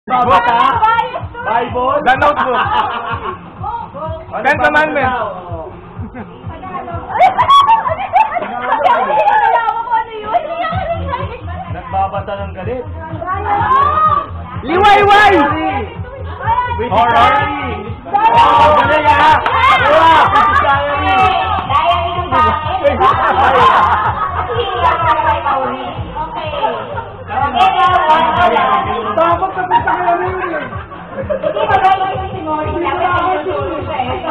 Bata? Bible? The Notebook. Ten Commandments. Nagbabata ng galit. Liwayway! Horror? Galing ha! Dapat sa pista kaya rin eh. Hindi magaling yung sinori. Dapat yung siya eh.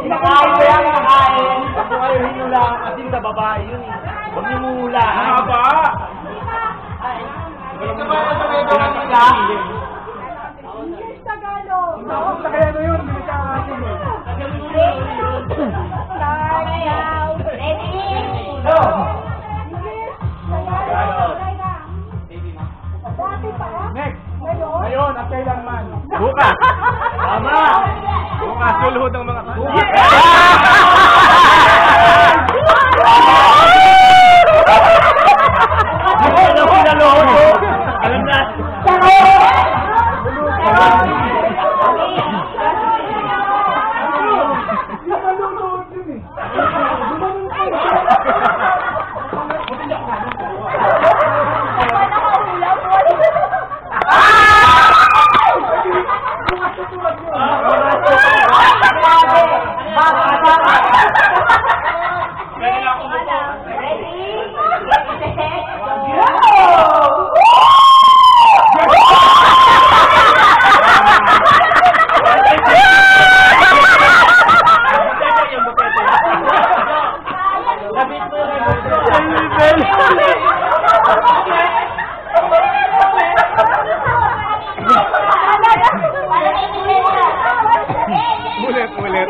Kinakain ko yan, kinakain. Kasi kayo hinula kasi sa babae yun eh. Huwag niyo mula. Ano ba? Ito ba sa may nakakita? English Tagalog. Dapat sa kaya na yun. Hindi ka akin eh. Start now. Ready? No! Dati pa. Next! Ngayon, at kailanman. Bukas. Tama! Bukas, sulhod ng mga... Ano pinalood? Alam na! Ulit.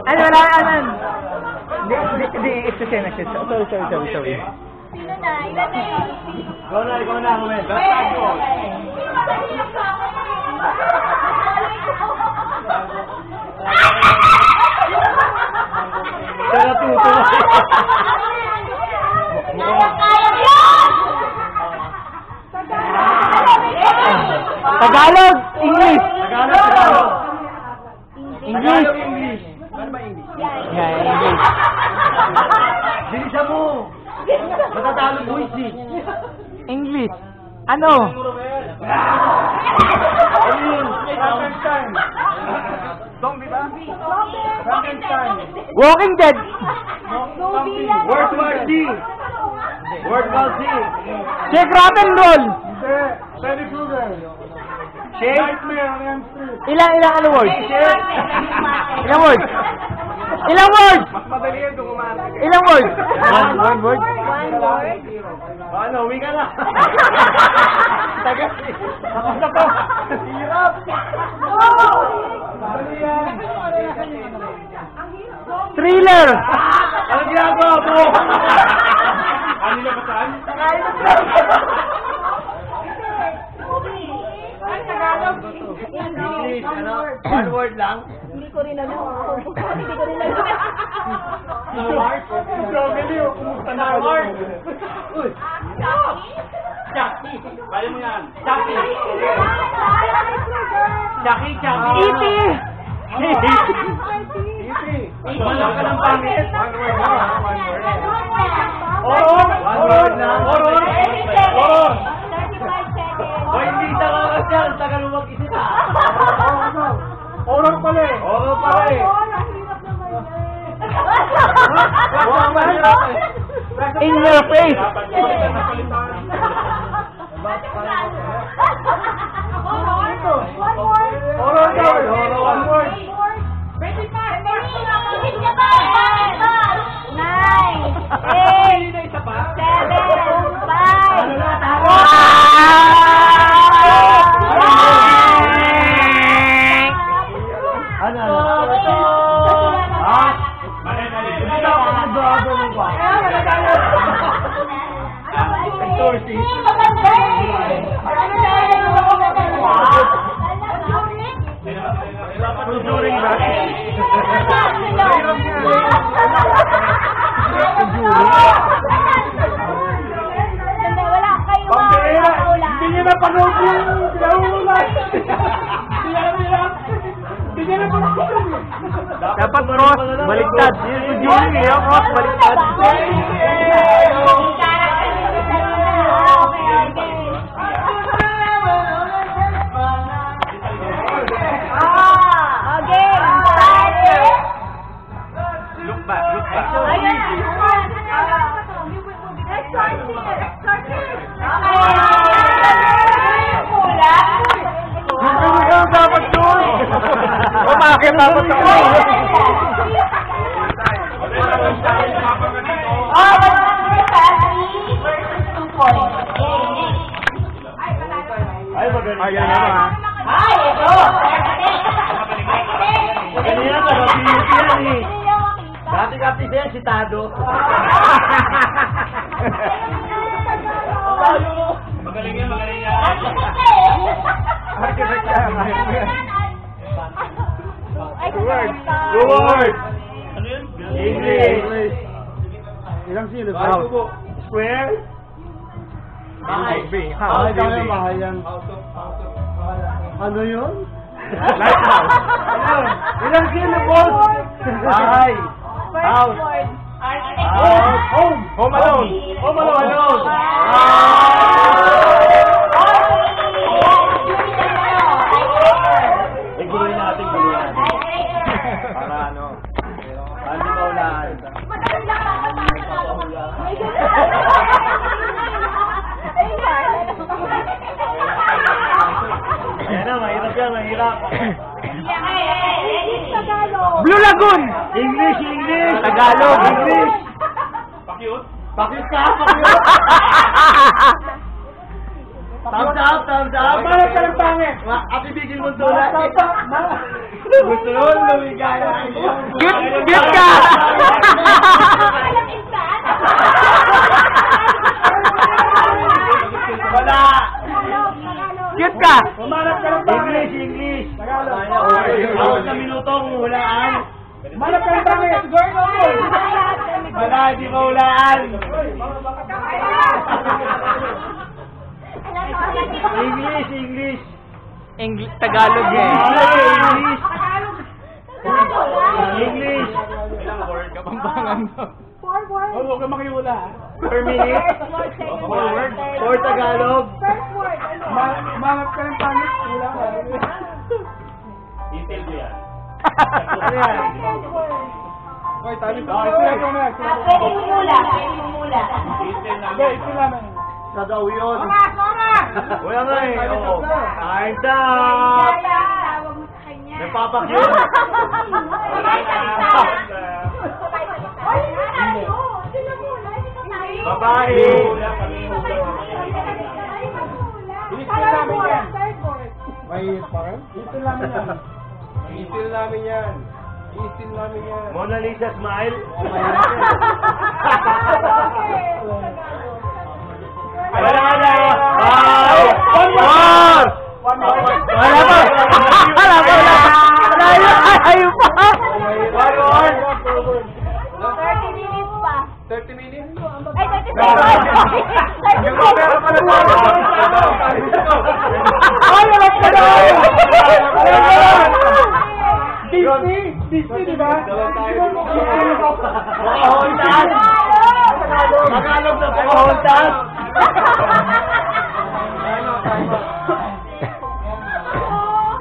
Ano, wala ka nun? Hindi, it's the same. Sorry. Sino na? Ilan na yun? Ikaw na, Ruel. Sana tuto. Tagalog, English. English. Ano ba English? Yeah, English. Bilisan mo. Matatalo boys eh. English. Ano? Ayun. Frankenstein. Song, di ba? Frankenstein. Walking Dead. World War Z. World War Z. Shake, rock and roll. Hindi. Freddy Krueger. Shake. Nightmare on Elm Street. Ilang words? Ilang words? Mas madali yan kung umasa ka. Ilang words? One word? Ano, uwi ka na. Tagal. Tapos na to. Hirap. Dali yan. Thriller. Ano ginagawa mo? Ano niya ba saan? English, ano? One word lang? Hindi ko rin alam. Hindi ko rin alam. Jogeli, kumusta na ako? Uy. Jackie. Bali mo yan. Jackie. Jackie. E.T. Wala ka ng pangit. One word lang. Horror. One word lang. Horror. 35 seconds. O hindi sa kakasyan. Tagal mo mag-isip ha. Horror pala eh. Horror pa rin. Huwag mahirap eh. In your face. Horror daw eh. One word. 9. during that. Wala kayo Pambira! mga Hindi niya napanood yung pinahulay! Hindi niya napanood yun! Dapat cross, baliktad. Yun si Julie, yung cross, baliktad. Look back, look back. Yung dapat doon. Umakit dapat ako. Ay, magaling. Ayan naman. Ay, ito! Magaling yan, nag-beauty yan eh. Dati-dati din, si Tado. Magaling yan, magaling yan. Architect yan. Word. Word. Ano yun? English. Ilang silo? Wow. Square. Bahay. Bahay tayo ng bahay yan. Ano yun? Lighthouse. Ilang syllables? Bahay. House. Home. Home alone. Home alone. Guluhin natin, guluhin natin. Para ano? Para di maulaan. Ayan na, mahirap yan, mahirap. Blue Lagoon. English, English. Tagalog. English. Pakyut? Pakit ka, pakit. Thumbs up, thumbs up. Malap ka ng pangit! Ate Bigil mo tulad. Gusto nun, lumigaya. Cute ka. Wala. Cute ka. Malap ka ng pangit! English, English. Tagalog. Apat na minutong hulaan. Malap ka ng pangit! Wala, hindi mahulaan. English, English. Tagalog eh. English. English. Ilang word? Kapampangan daw. Huwag ka makiwala. Per minute. For Tagalog. Malap ka ng pangit! Wala ka. Intel ko yan. Ano yan? Hoy, tabi pa. Ito na. Pwede mo mula. Intel na. Hindi, ito namin. Sa daw yun. Wala nga eh. Oo. Time up. Nagpapakyut. Babae. Inistil namin yan. May parang? Inistil namin yan. Inistil namin yan. Inistil namin yan. Mona Lisa smile. Wala na. Four. Wala pa. Wala pa. Ayaw pa. 30 minutes pa. 30 minutes? Ay, 30 seconds. Ay, alam ka na! Disney, di ba? Pocahontas. Tagalog na Pocahontas.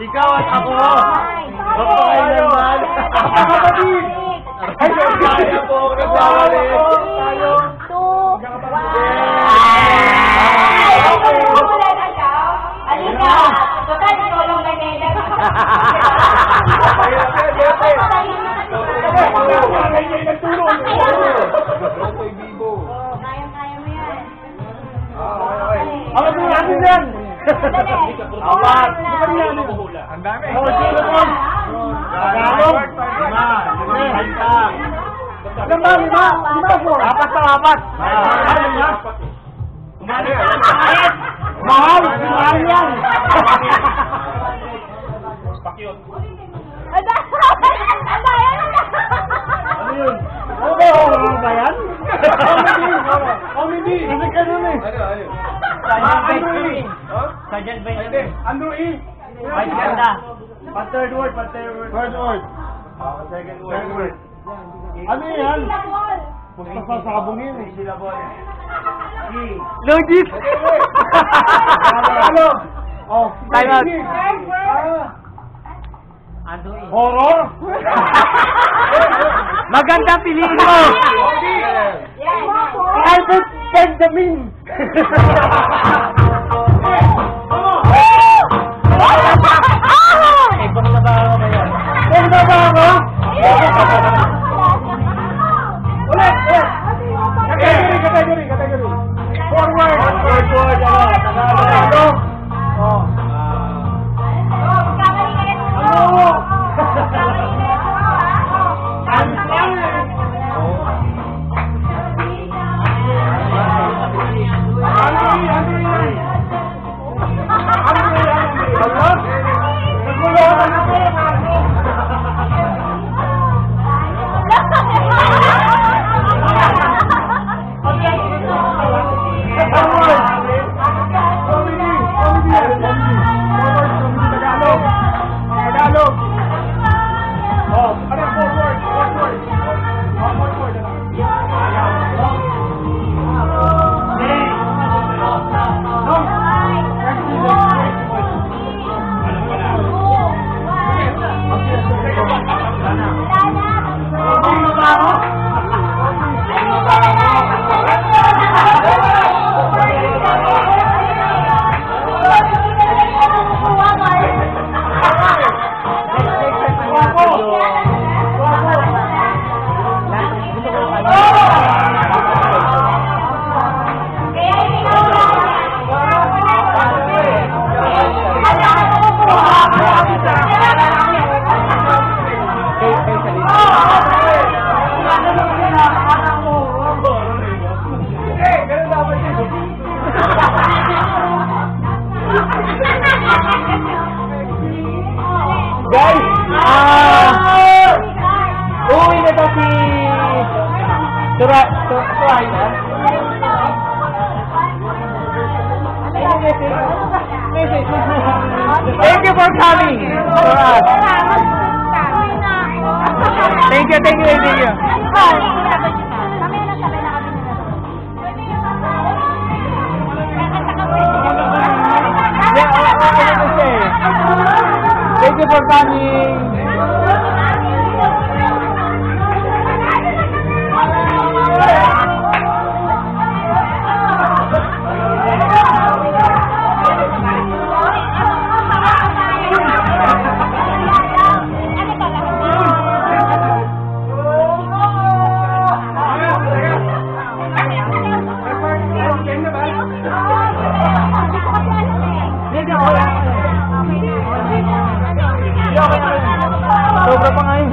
Ikaw at ako. Magpakailanman. Kapatid! Ay, kaya po ako nagwawali. 2, 1. Alika! Total, ikaw lang ganyan. Kaya mo yan. Ako po natin yan. Apat. Ang dami. Oh, sino po? Tagalog. Lima. Lima. Lima po. Apat sa apat. Mahal. Mahal yan. Pakyut. Ada! Kasi ganun eh. Sergeant Andrew E. Benjamin. Huh? Sergeant Hindi, Benjamin. Andrew E. Vice ganda. Pa-third word. Third word. Second Second word. Ano yan? Basta sasabungin eh. Logis! Ano? Oh, Time out. Ando eh. Horror? Maganda piliin mo! Albert Benjamin! Eh, kung nabaho ba yan? Kung na ba ako? Ulit! Category! Forward! Tagalog! Oh. Ano? Tagalog! Oh, ano forward? Guys! Uwi na to si... Suray na? Thank you for coming for us. Thank you. Thank you for coming. Sobra pa nga yun.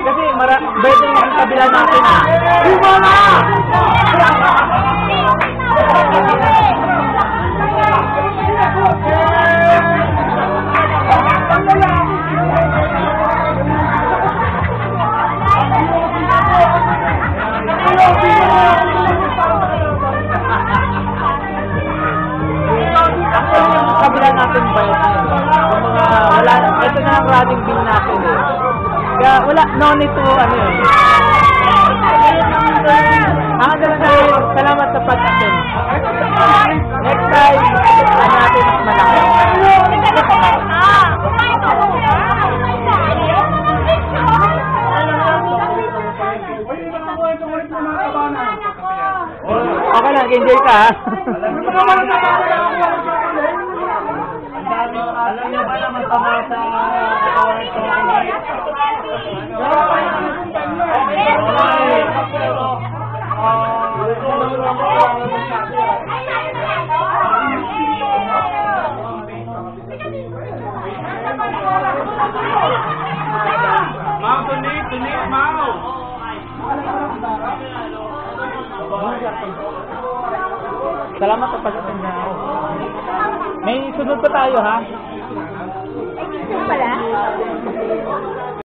Kasi better yung kabila natin. Luma na! Kabila natin ba yun? Wala, ito na ang running bill natin eh. Kaya wala, no need to, ano yun. Salamat sa pag-attend. Next time, natin mas malaki. Okay lang, enjoy ka ha. Alam niyo ba na masama sa katawan ko? Mau, tunik, mau. Salamat sa pag-attend na. May sunod pa tayo ha? Pala?